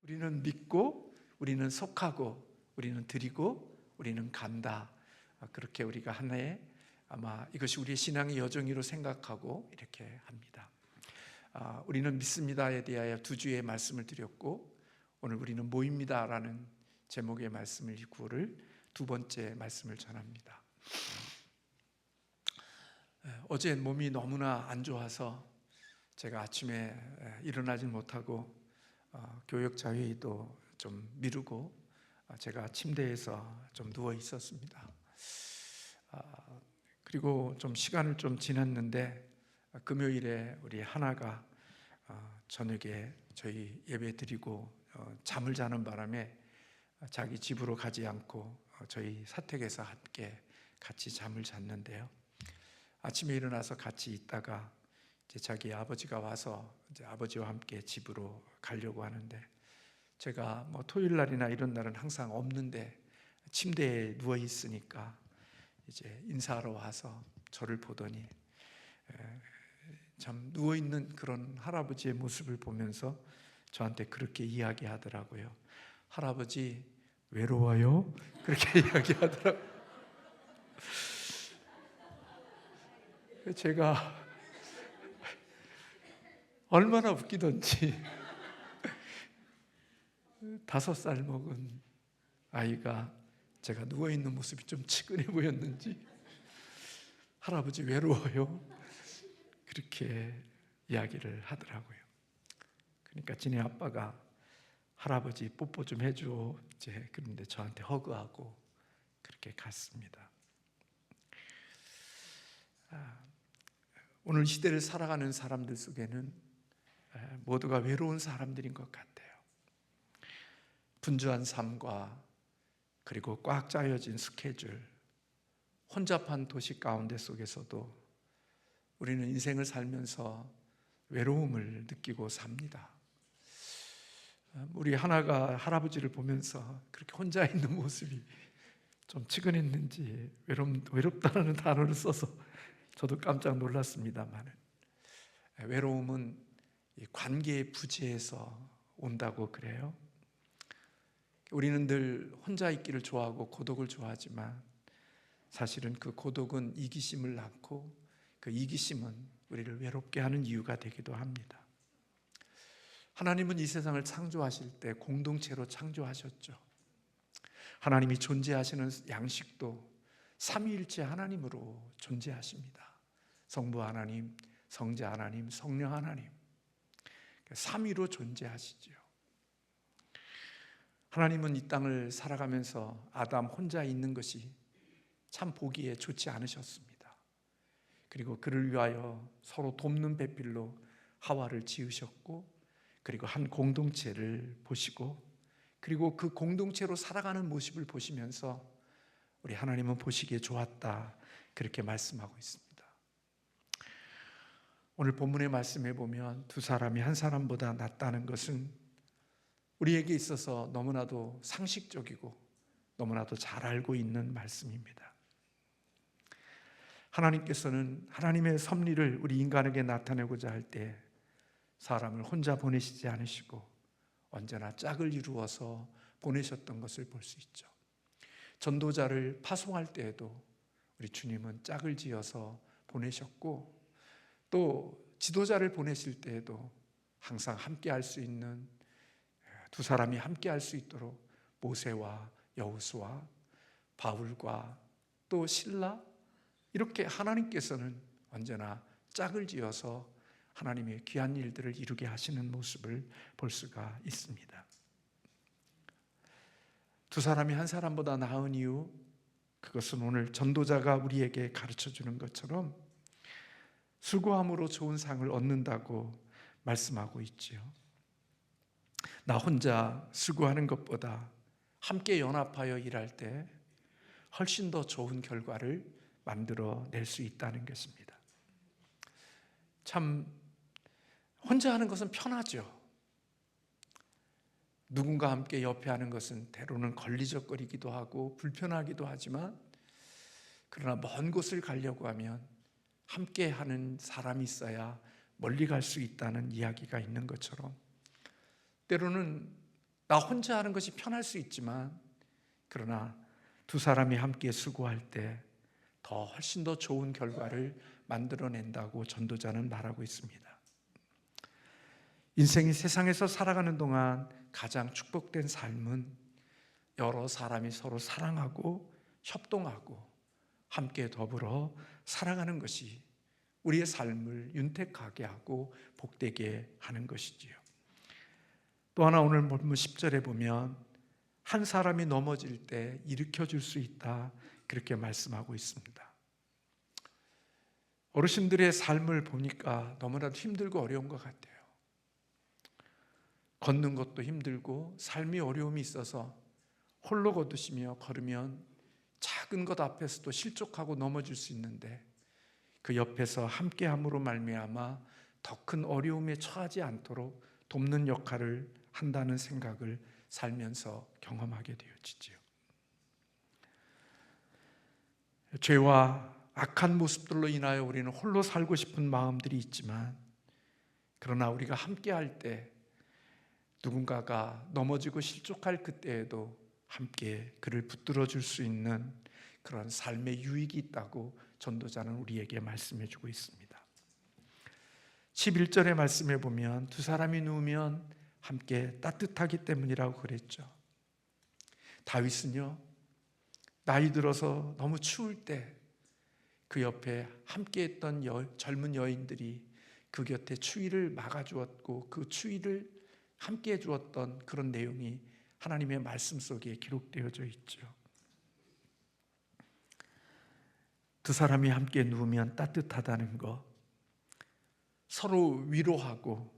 우리는 믿고, 우리는 속하고, 우리는 드리고, 우리는 간다. 그렇게 우리가 하나의 아마 이것이 우리의 신앙의 여정이로 생각하고 이렇게 합니다. 우리는 믿습니다에 대하여 두 주의 말씀을 드렸고, 오늘 우리는 모입니다라는 제목의 말씀을 구를 두 번째 말씀을 전합니다. 어제 몸이 너무나 안 좋아서 제가 아침에 일어나지 못하고 교역자회의도 좀 미루고 제가 침대에서 좀 누워 있었습니다. 그리고 좀 시간을 좀 지났는데 금요일에 우리 하나가 저녁에 저희 예배 드리고 잠을 자는 바람에 자기 집으로 가지 않고 저희 사택에서 함께 같이 잠을 잤는데요. 아침에 일어나서 같이 있다가 이제 자기 아버지가 와서 이제 아버지와 함께 집으로 가려고 하는데, 제가 토요일 날이나 이런 날은 항상 없는데 침대에 누워 있으니까 이제 인사하러 와서 저를 보더니 참 누워 있는 그런 할아버지의 모습을 보면서 저한테 그렇게 이야기하더라고요. 할아버지 외로워요? 그렇게 이야기하더라고요. 제가 얼마나 웃기던지 5살 먹은 아이가 제가 누워있는 모습이 좀 치근해 보였는지 할아버지 외로워요? 그렇게 이야기를 하더라고요. 그러니까 지네 아빠가 할아버지 뽀뽀 좀 해줘 이제 그런데 저한테 허그하고 그렇게 갔습니다. 오늘 시대를 살아가는 사람들 속에는 모두가 외로운 사람들인 것 같아요. 분주한 삶과 그리고 꽉 짜여진 스케줄, 혼잡한 도시 가운데 속에서도 우리는 인생을 살면서 외로움을 느끼고 삽니다. 우리 하나가 할아버지를 보면서 그렇게 혼자 있는 모습이 좀 치근했는지 외롭다는 단어를 써서 저도 깜짝 놀랐습니다만, 외로움은 관계의 부재에서 온다고 그래요. 우리는 늘 혼자 있기를 좋아하고 고독을 좋아하지만 사실은 그 고독은 이기심을 낳고 그 이기심은 우리를 외롭게 하는 이유가 되기도 합니다. 하나님은 이 세상을 창조하실 때 공동체로 창조하셨죠. 하나님이 존재하시는 양식도 삼위일체 하나님으로 존재하십니다. 성부 하나님, 성자 하나님, 성령 하나님, 삼위로 존재하시죠. 하나님은 이 땅을 살아가면서 아담 혼자 있는 것이 참 보기에 좋지 않으셨습니다. 그리고 그를 위하여 서로 돕는 배필로 하와를 지으셨고, 그리고 한 공동체를 보시고, 그리고 그 공동체로 살아가는 모습을 보시면서 우리 하나님은 보시기에 좋았다 그렇게 말씀하고 있습니다. 오늘 본문의 말씀에 보면 두 사람이 한 사람보다 낫다는 것은 우리에게 있어서 너무나도 상식적이고 너무나도 잘 알고 있는 말씀입니다. 하나님께서는 하나님의 섭리를 우리 인간에게 나타내고자 할 때 사람을 혼자 보내시지 않으시고 언제나 짝을 이루어서 보내셨던 것을 볼 수 있죠. 전도자를 파송할 때에도 우리 주님은 짝을 지어서 보내셨고, 또 지도자를 보내실 때에도 항상 함께 할 수 있는 두 사람이 함께 할 수 있도록 모세와 여호수아, 바울과 또 실라, 이렇게 하나님께서는 언제나 짝을 지어서 하나님의 귀한 일들을 이루게 하시는 모습을 볼 수가 있습니다. 두 사람이 한 사람보다 나은 이유, 그것은 오늘 전도자가 우리에게 가르쳐 주는 것처럼 수고함으로 좋은 상을 얻는다고 말씀하고 있지요. 나 혼자 수고하는 것보다 함께 연합하여 일할 때 훨씬 더 좋은 결과를 만들어낼 수 있다는 것입니다. 참 혼자 하는 것은 편하죠. 누군가 함께 옆에 하는 것은 때로는 걸리적거리기도 하고 불편하기도 하지만, 그러나 먼 곳을 가려고 하면 함께 하는 사람이 있어야 멀리 갈 수 있다는 이야기가 있는 것처럼, 때로는 나 혼자 하는 것이 편할 수 있지만, 그러나 두 사람이 함께 수고할 때 더 훨씬 더 좋은 결과를 만들어낸다고 전도자는 말하고 있습니다. 인생이 세상에서 살아가는 동안 가장 축복된 삶은 여러 사람이 서로 사랑하고 협동하고 함께 더불어 살아가는 것이 우리의 삶을 윤택하게 하고 복되게 하는 것이지요. 또 하나 오늘 본문 10절에 보면 한 사람이 넘어질 때 일으켜 줄 수 있다, 그렇게 말씀하고 있습니다. 어르신들의 삶을 보니까 너무나도 힘들고 어려운 것 같아요. 걷는 것도 힘들고 삶이 어려움이 있어서 홀로 걷으시며 걸으면 작은 것 앞에서도 실족하고 넘어질 수 있는데, 그 옆에서 함께함으로 말미암아 더 큰 어려움에 처하지 않도록 돕는 역할을 한다는 생각을 살면서 경험하게 되어지지요. 죄와 악한 모습들로 인하여 우리는 홀로 살고 싶은 마음들이 있지만, 그러나 우리가 함께할 때 누군가가 넘어지고 실족할 그때에도 함께 그를 붙들어 줄 수 있는 그런 삶의 유익이 있다고 전도자는 우리에게 말씀해 주고 있습니다. 11절의 말씀에 보면 두 사람이 누우면 함께 따뜻하기 때문이라고 그랬죠. 다윗은요, 나이 들어서 너무 추울 때 그 옆에 함께했던 젊은 여인들이 그 곁에 추위를 막아주었고 그 추위를 함께해 주었던 그런 내용이 하나님의 말씀 속에 기록되어져 있죠. 두 사람이 함께 누우면 따뜻하다는 것, 서로 위로하고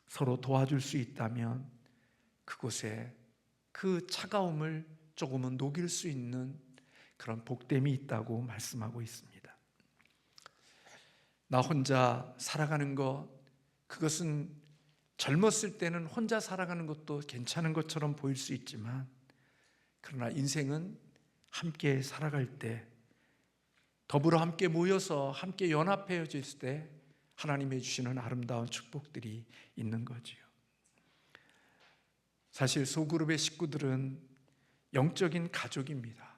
서로 도와줄 수 있다면 그곳에 그 차가움을 조금은 녹일 수 있는 그런 복됨이 있다고 말씀하고 있습니다. 나 혼자 살아가는 것, 그것은 젊었을 때는 혼자 살아가는 것도 괜찮은 것처럼 보일 수 있지만, 그러나 인생은 함께 살아갈 때, 더불어 함께 모여서 함께 연합해질 때 하나님이 주시는 아름다운 축복들이 있는 거지요. 사실 소그룹의 식구들은 영적인 가족입니다.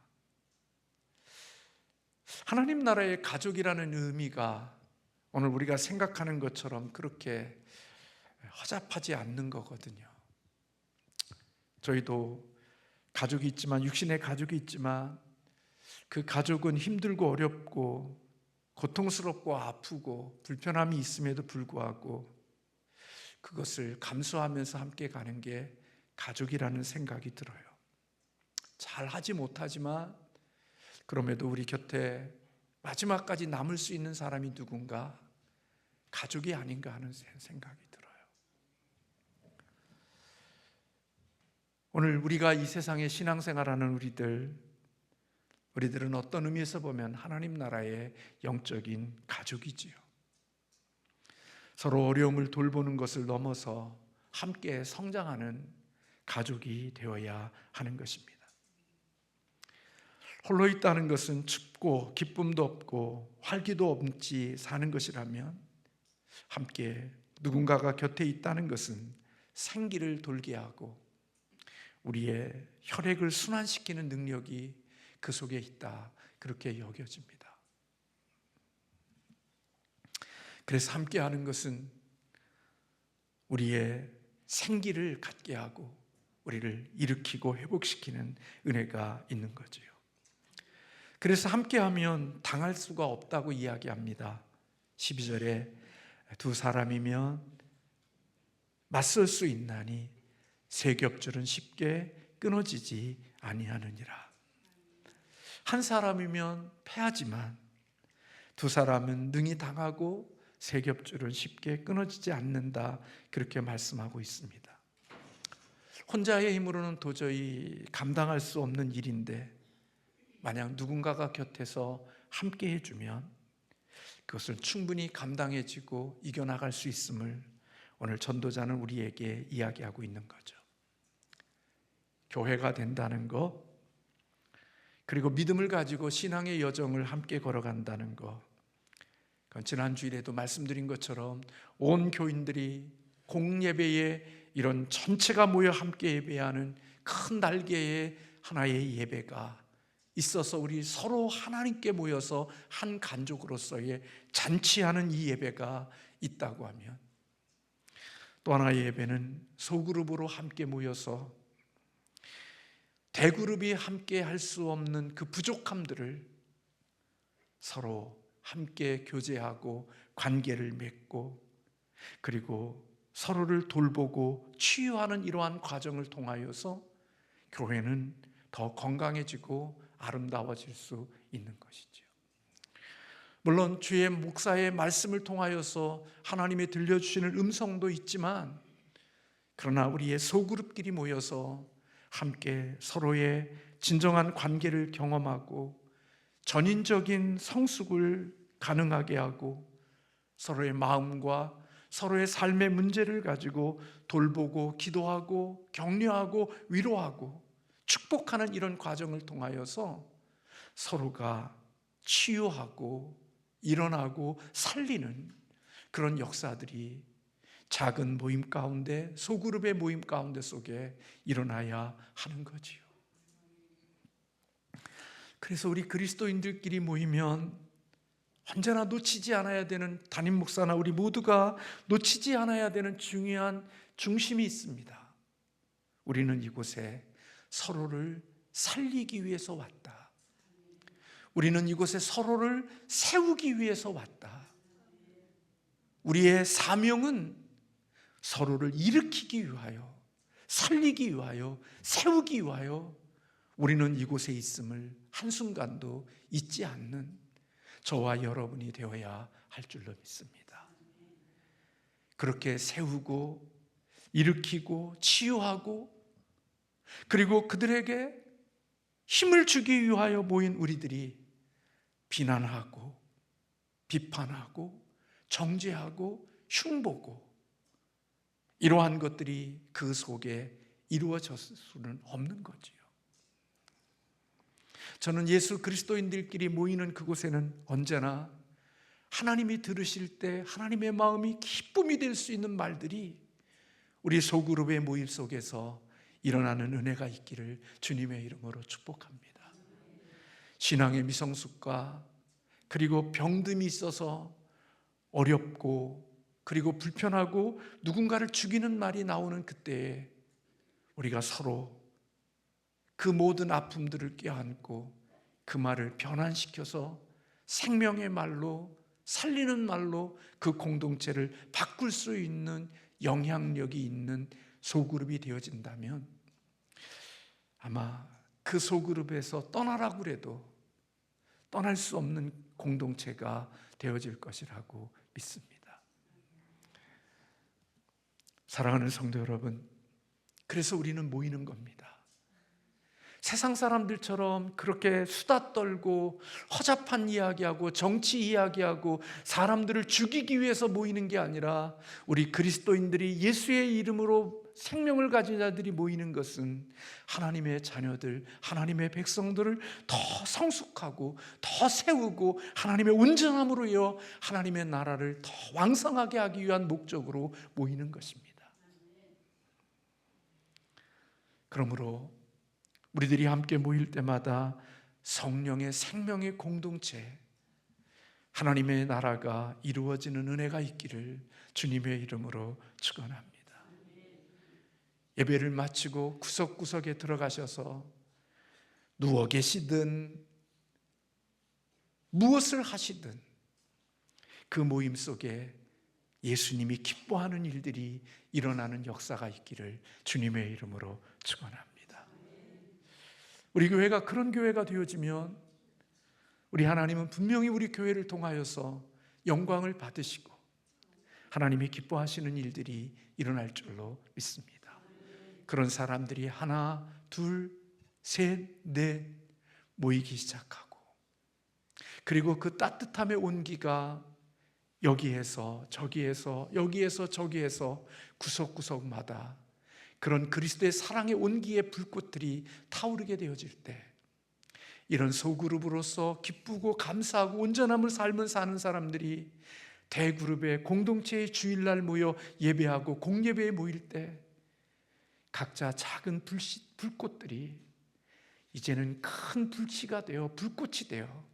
하나님 나라의 가족이라는 의미가 오늘 우리가 생각하는 것처럼 그렇게 허잡하지 않는 거거든요. 저희도 가족이 있지만, 육신의 가족이 있지만, 그 가족은 힘들고 어렵고 고통스럽고 아프고 불편함이 있음에도 불구하고 그것을 감수하면서 함께 가는 게 가족이라는 생각이 들어요. 잘 하지 못하지만 그럼에도 우리 곁에 마지막까지 남을 수 있는 사람이 누군가, 가족이 아닌가 하는 생각이 들어요. 오늘 우리가 이 세상에 신앙생활하는 우리들은 어떤 의미에서 보면 하나님 나라의 영적인 가족이지요. 서로 어려움을 돌보는 것을 넘어서 함께 성장하는 가족이 되어야 하는 것입니다. 홀로 있다는 것은 춥고 기쁨도 없고 활기도 없이 사는 것이라면, 함께 누군가가 곁에 있다는 것은 생기를 돌게 하고 우리의 혈액을 순환시키는 능력이 그 속에 있다, 그렇게 여겨집니다. 그래서 함께하는 것은 우리의 생기를 갖게 하고 우리를 일으키고 회복시키는 은혜가 있는 거지요. 그래서 함께하면 당할 수가 없다고 이야기합니다. 12절에 두 사람이면 맞설 수 있나니 세 겹줄은 쉽게 끊어지지 아니하느니라. 한 사람이면 패하지만 두 사람은 능히 당하고 세 겹줄은 쉽게 끊어지지 않는다, 그렇게 말씀하고 있습니다. 혼자의 힘으로는 도저히 감당할 수 없는 일인데, 만약 누군가가 곁에서 함께 해주면 그것을 충분히 감당해지고 이겨나갈 수 있음을 오늘 전도자는 우리에게 이야기하고 있는 거죠. 교회가 된다는 것, 그리고 믿음을 가지고 신앙의 여정을 함께 걸어간다는 것, 지난 주일에도 말씀드린 것처럼 온 교인들이 공예배에 이런 전체가 모여 함께 예배하는 큰 날개의 하나의 예배가 있어서 우리 서로 하나님께 모여서 한 가족으로서의 잔치하는 이 예배가 있다고 하면, 또 하나의 예배는 소그룹으로 함께 모여서 대그룹이 함께 할 수 없는 그 부족함들을 서로 함께 교제하고 관계를 맺고, 그리고 서로를 돌보고 치유하는 이러한 과정을 통하여서 교회는 더 건강해지고 아름다워질 수 있는 것이죠. 물론 주의 목사의 말씀을 통하여서 하나님이 들려주시는 음성도 있지만, 그러나 우리의 소그룹끼리 모여서 함께 서로의 진정한 관계를 경험하고 전인적인 성숙을 가능하게 하고 서로의 마음과 서로의 삶의 문제를 가지고 돌보고 기도하고 격려하고 위로하고 축복하는 이런 과정을 통하여서 서로가 치유하고 일어나고 살리는 그런 역사들이 작은 모임 가운데, 소그룹의 모임 가운데 속에 일어나야 하는 거지요. 그래서 우리 그리스도인들끼리 모이면 언제나 놓치지 않아야 되는, 담임 목사나 우리 모두가 놓치지 않아야 되는 중요한 중심이 있습니다. 우리는 이곳에 서로를 살리기 위해서 왔다. 우리는 이곳에 서로를 세우기 위해서 왔다. 우리의 사명은 서로를 일으키기 위하여, 살리기 위하여, 세우기 위하여 우리는 이곳에 있음을 한순간도 잊지 않는 저와 여러분이 되어야 할 줄로 믿습니다. 그렇게 세우고 일으키고 치유하고, 그리고 그들에게 힘을 주기 위하여 모인 우리들이 비난하고 비판하고 정죄하고 흉보고, 이러한 것들이 그 속에 이루어졌을 수는 없는 거지요. 저는 예수 그리스도인들끼리 모이는 그곳에는 언제나 하나님이 들으실 때 하나님의 마음이 기쁨이 될 수 있는 말들이 우리 소그룹의 모임 속에서 일어나는 은혜가 있기를 주님의 이름으로 축복합니다. 신앙의 미성숙과 그리고 병듦이 있어서 어렵고 그리고 불편하고 누군가를 죽이는 말이 나오는 그때에 우리가 서로 그 모든 아픔들을 껴안고 그 말을 변환시켜서 생명의 말로, 살리는 말로 그 공동체를 바꿀 수 있는 영향력이 있는 소그룹이 되어진다면, 아마 그 소그룹에서 떠나라고 해도 떠날 수 없는 공동체가 되어질 것이라고 믿습니다. 사랑하는 성도 여러분, 그래서 우리는 모이는 겁니다. 세상 사람들처럼 그렇게 수다 떨고 허잡한 이야기하고 정치 이야기하고 사람들을 죽이기 위해서 모이는 게 아니라, 우리 그리스도인들이 예수의 이름으로 생명을 가진 자들이 모이는 것은 하나님의 자녀들, 하나님의 백성들을 더 성숙하고 더 세우고 하나님의 온전함으로 하나님의 나라를 더 왕성하게 하기 위한 목적으로 모이는 것입니다. 그러므로 우리들이 함께 모일 때마다 성령의 생명의 공동체, 하나님의 나라가 이루어지는 은혜가 있기를 주님의 이름으로 축원합니다. 예배를 마치고 구석구석에 들어가셔서 누워 계시든 무엇을 하시든 그 모임 속에 예수님이 기뻐하는 일들이 일어나는 역사가 있기를 주님의 이름으로 축원합니다. 우리 교회가 그런 교회가 되어지면 우리 하나님은 분명히 우리 교회를 통하여서 영광을 받으시고 하나님이 기뻐하시는 일들이 일어날 줄로 믿습니다. 그런 사람들이 하나, 둘, 셋, 넷 모이기 시작하고, 그리고 그 따뜻함의 온기가 여기에서 저기에서 여기에서 저기에서 구석구석마다 그런 그리스도의 사랑의 온기의 불꽃들이 타오르게 되어질 때, 이런 소그룹으로서 기쁘고 감사하고 온전함을 삶을 사는 사람들이 대그룹의 공동체의 주일날 모여 예배하고 공예배에 모일 때 각자 작은 불꽃들이 이제는 큰 불씨가 되어 불꽃이 되어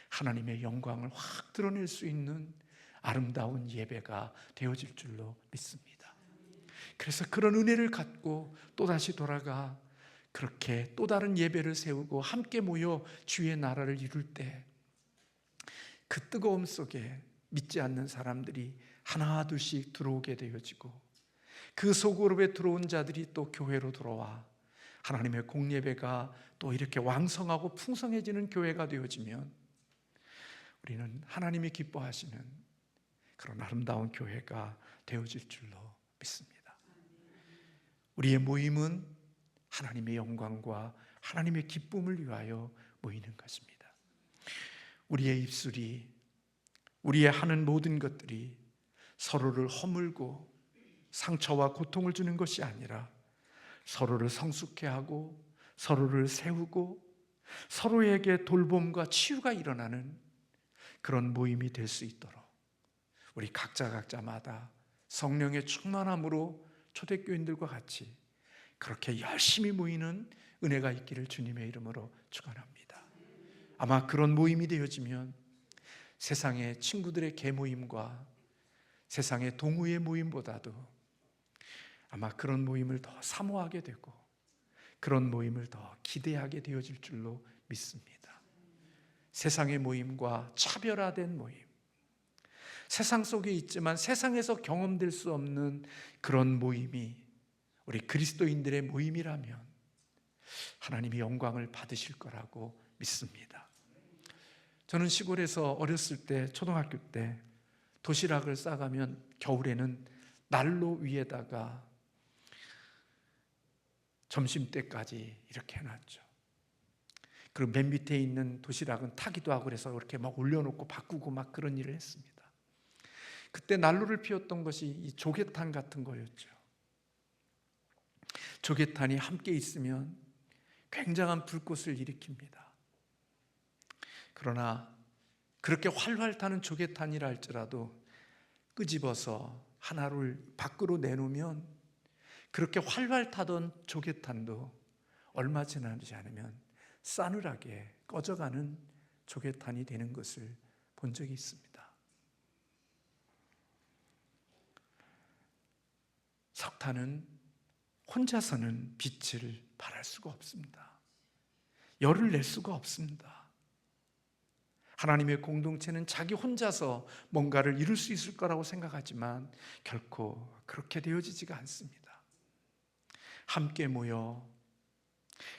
하나님의 영광을 확 드러낼 수 있는 아름다운 예배가 되어질 줄로 믿습니다. 그래서 그런 은혜를 갖고 또다시 돌아가 그렇게 또 다른 예배를 세우고 함께 모여 주의 나라를 이룰 때 그 뜨거움 속에 믿지 않는 사람들이 하나 둘씩 들어오게 되어지고 그 소그룹에 들어온 자들이 또 교회로 들어와 하나님의 공예배가 또 이렇게 왕성하고 풍성해지는 교회가 되어지면 우리는 하나님이 기뻐하시는 그런 아름다운 교회가 되어질 줄로 믿습니다. 우리의 모임은 하나님의 영광과 하나님의 기쁨을 위하여 모이는 것입니다. 우리의 입술이, 우리의 하는 모든 것들이 서로를 허물고 상처와 고통을 주는 것이 아니라 서로를 성숙케 하고 서로를 세우고 서로에게 돌봄과 치유가 일어나는 그런 모임이 될 수 있도록 우리 각자마다 성령의 충만함으로 초대교인들과 같이 그렇게 열심히 모이는 은혜가 있기를 주님의 이름으로 축원합니다. 아마 그런 모임이 되어지면 세상의 친구들의 계모임과 세상의 동호회 모임보다도 아마 그런 모임을 더 사모하게 되고 그런 모임을 더 기대하게 되어질 줄로 믿습니다. 세상의 모임과 차별화된 모임, 세상 속에 있지만 세상에서 경험될 수 없는 그런 모임이 우리 그리스도인들의 모임이라면 하나님이 영광을 받으실 거라고 믿습니다. 저는 시골에서 어렸을 때, 초등학교 때 도시락을 싸가면 겨울에는 난로 위에다가 점심때까지 이렇게 해놨죠. 그리고 맨 밑에 있는 도시락은 타기도 하고 그래서 이렇게 막 올려놓고 바꾸고 막 그런 일을 했습니다. 그때 난로를 피웠던 것이 이 조개탄 같은 거였죠. 조개탄이 함께 있으면 굉장한 불꽃을 일으킵니다. 그러나 그렇게 활활 타는 조개탄이라 할지라도 끄집어서 하나를 밖으로 내놓으면 그렇게 활활 타던 조개탄도 얼마 지나지 않으면 싸늘하게 꺼져가는 조개탄이 되는 것을 본 적이 있습니다. 석탄은 혼자서는 빛을 발할 수가 없습니다. 열을 낼 수가 없습니다. 하나님의 공동체는 자기 혼자서 뭔가를 이룰 수 있을 거라고 생각하지만 결코 그렇게 되어지지가 않습니다. 함께 모여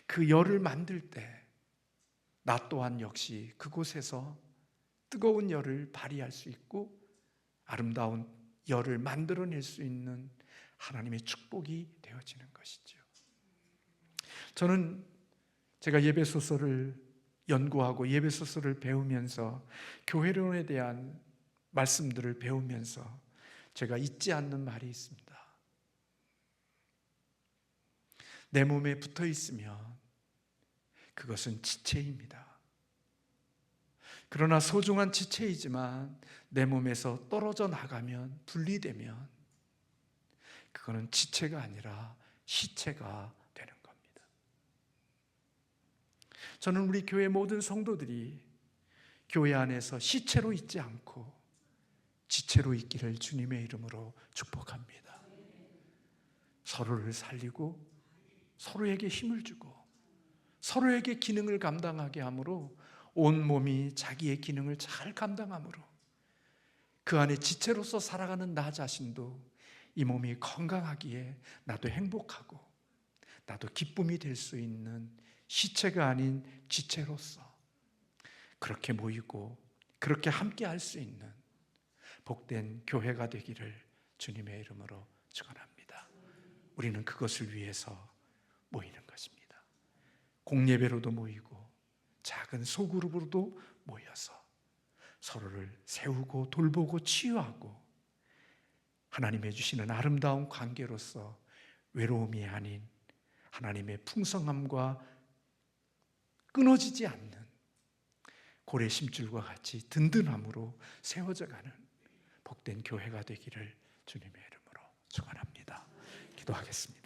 그 열을 만들 때 나 또한 역시 그곳에서 뜨거운 열을 발휘할 수 있고 아름다운 열을 만들어낼 수 있는 하나님의 축복이 되어지는 것이죠. 저는 제가 예배소설을 연구하고 예배소설을 배우면서 교회론에 대한 말씀들을 배우면서 제가 잊지 않는 말이 있습니다. 내 몸에 붙어 있으면 그것은 지체입니다. 그러나 소중한 지체이지만 내 몸에서 떨어져 나가면, 분리되면 그거는 지체가 아니라 시체가 되는 겁니다. 저는 우리 교회 모든 성도들이 교회 안에서 시체로 있지 않고 지체로 있기를 주님의 이름으로 축복합니다. 서로를 살리고 서로에게 힘을 주고 서로에게 기능을 감당하게 함으로 온 몸이 자기의 기능을 잘 감당함으로 그 안에 지체로서 살아가는 나 자신도 이 몸이 건강하기에 나도 행복하고 나도 기쁨이 될 수 있는 시체가 아닌 지체로서 그렇게 모이고 그렇게 함께 할 수 있는 복된 교회가 되기를 주님의 이름으로 축원합니다. 우리는 그것을 위해서 모이는 것입니다. 공예배로도 모이고 작은 소그룹으로도 모여서 서로를 세우고 돌보고 치유하고 하나님의 주시는 아름다운 관계로서 외로움이 아닌 하나님의 풍성함과 끊어지지 않는 고래 심줄과 같이 든든함으로 세워져가는 복된 교회가 되기를 주님의 이름으로 축원합니다. 기도하겠습니다.